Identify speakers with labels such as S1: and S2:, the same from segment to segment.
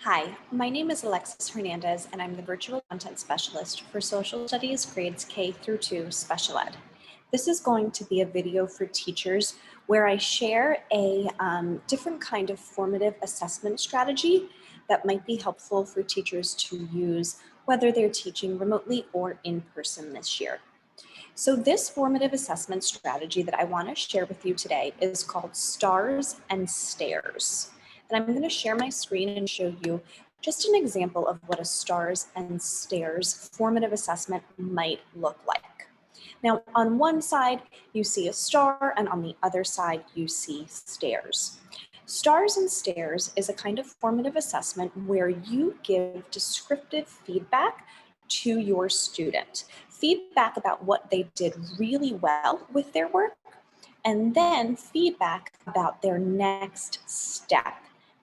S1: Hi, my name is Alexis Hernandez, and I'm the Virtual Content Specialist for Social Studies Grades K through 2 Special Ed. This is going to be a video for teachers where I share a different kind of formative assessment strategy that might be helpful for teachers to use whether they're teaching remotely or in person this year. So this formative assessment strategy that I want to share with you today is called STARS and STARES. And I'm going to share my screen and show you just an example of what a STARS and STARES formative assessment might look like. Now, on one side, you see a star, and on the other side, you see STARES. STARS and STARES is a kind of formative assessment where you give descriptive feedback to your student. Feedback about what they did really well with their work, and then feedback about their next step,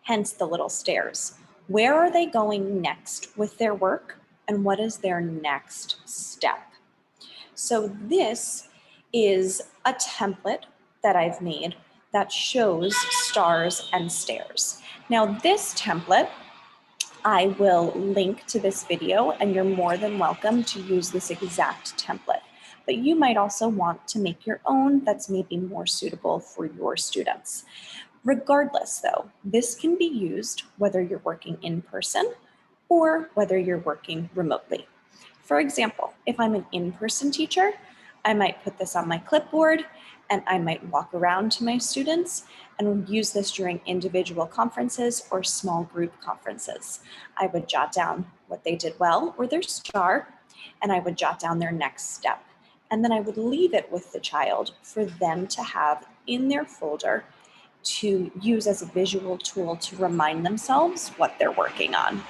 S1: hence the little stairs. Where are they going next with their work, and what is their next step? So this is a template that I've made that shows stars and stairs. Now this template, I will link to this video, and you're more than welcome to use this exact template. But you might also want to make your own that's maybe more suitable for your students. Regardless though, this can be used whether you're working in person or whether you're working remotely. For example, if I'm an in-person teacher, I might put this on my clipboard and I might walk around to my students and use this during individual conferences or small group conferences. I would jot down what they did well or their star, and I would jot down their next step. And then I would leave it with the child for them to have in their folder to use as a visual tool to remind themselves what they're working on.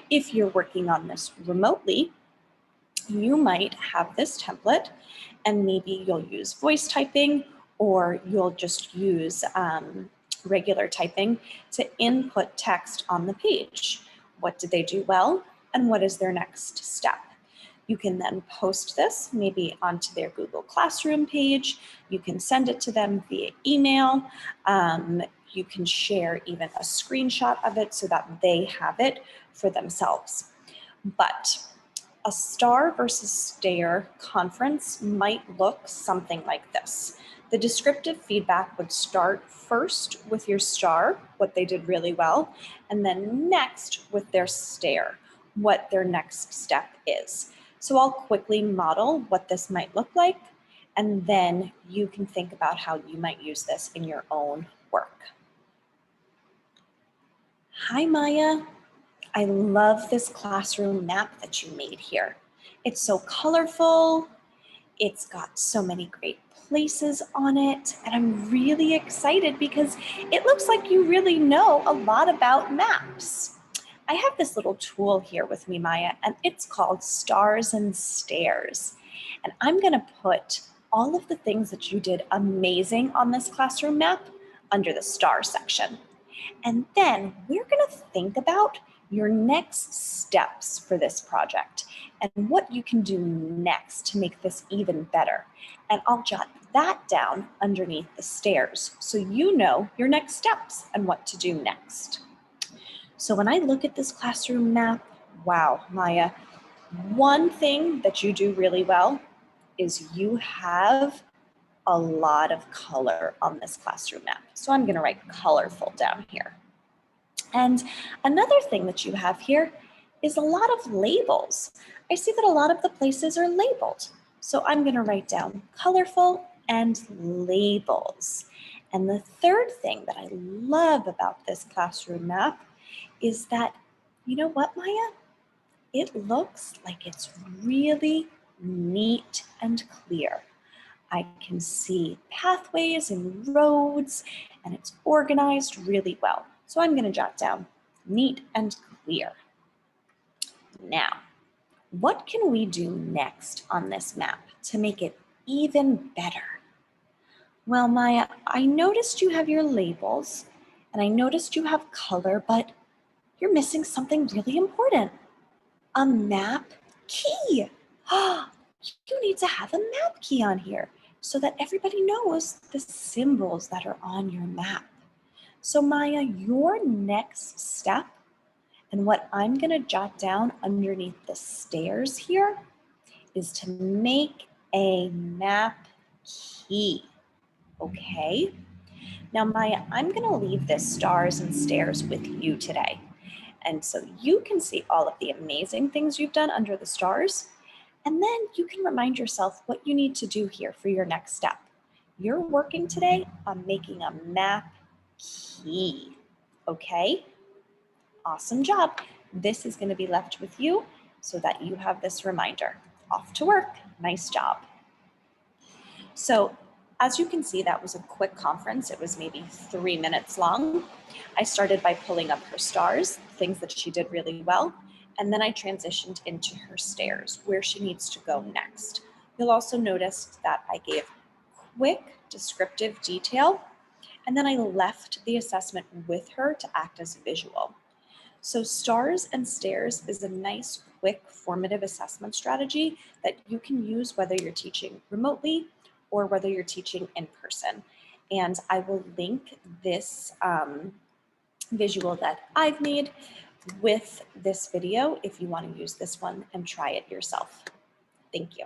S1: If you're working on this remotely, you might have this template and maybe you'll use voice typing or you'll just use regular typing to input text on the page. What did they do well and what is their next step? You can then post this maybe onto their Google Classroom page. You can send it to them via email. You can share even a screenshot of it so that they have it for themselves. But a star versus stare conference might look something like this. The descriptive feedback would start first with your star, what they did really well, and then next with their stare, what their next step is. So I'll quickly model what this might look like, and then you can think about how you might use this in your own work. Hi, Maya. I love this classroom map that you made here. It's so colorful. It's got so many great places on it, and I'm really excited because it looks like you really know a lot about maps. I have this little tool here with me, Maya, and it's called Stars and Stairs. And I'm gonna put all of the things that you did amazing on this classroom map under the star section. And then we're gonna think about your next steps for this project and what you can do next to make this even better. And I'll jot that down underneath the stairs so you know your next steps and what to do next. So when I look at this classroom map, wow, Maya, one thing that you do really well is you have a lot of color on this classroom map. So I'm gonna write colorful down here. And another thing that you have here is a lot of labels. I see that a lot of the places are labeled. So I'm gonna write down colorful and labels. And the third thing that I love about this classroom map is that, you know what, Maya? It looks like it's really neat and clear. I can see pathways and roads, and it's organized really well. So I'm gonna jot down neat and clear. Now, what can we do next on this map to make it even better? Well, Maya, I noticed you have your labels, and I noticed you have color, but you're missing something really important, a map key. You need to have a map key on here so that everybody knows the symbols that are on your map. So Maya, your next step And what I'm going to jot down underneath the stairs here is to make a map key. Okay? Now, Maya, I'm going to leave this stars and stairs with you today. And so you can see all of the amazing things you've done under the stars. And then you can remind yourself what you need to do here for your next step. You're working today on making a map key. Okay? Awesome job. This is going to be left with you so that you have this reminder. Off to work. Nice job. So as you can see, that was a quick conference. It was maybe 3 minutes long. I started by pulling up her stars, things that she did really well, and then I transitioned into her stairs, where she needs to go next. You'll also notice that I gave quick descriptive detail, and then I left the assessment with her to act as a visual. So stars and stairs is a nice, quick, formative assessment strategy that you can use whether you're teaching remotely or whether you're teaching in person. And I will link this visual that I've made with this video if you want to use this one and try it yourself. Thank you.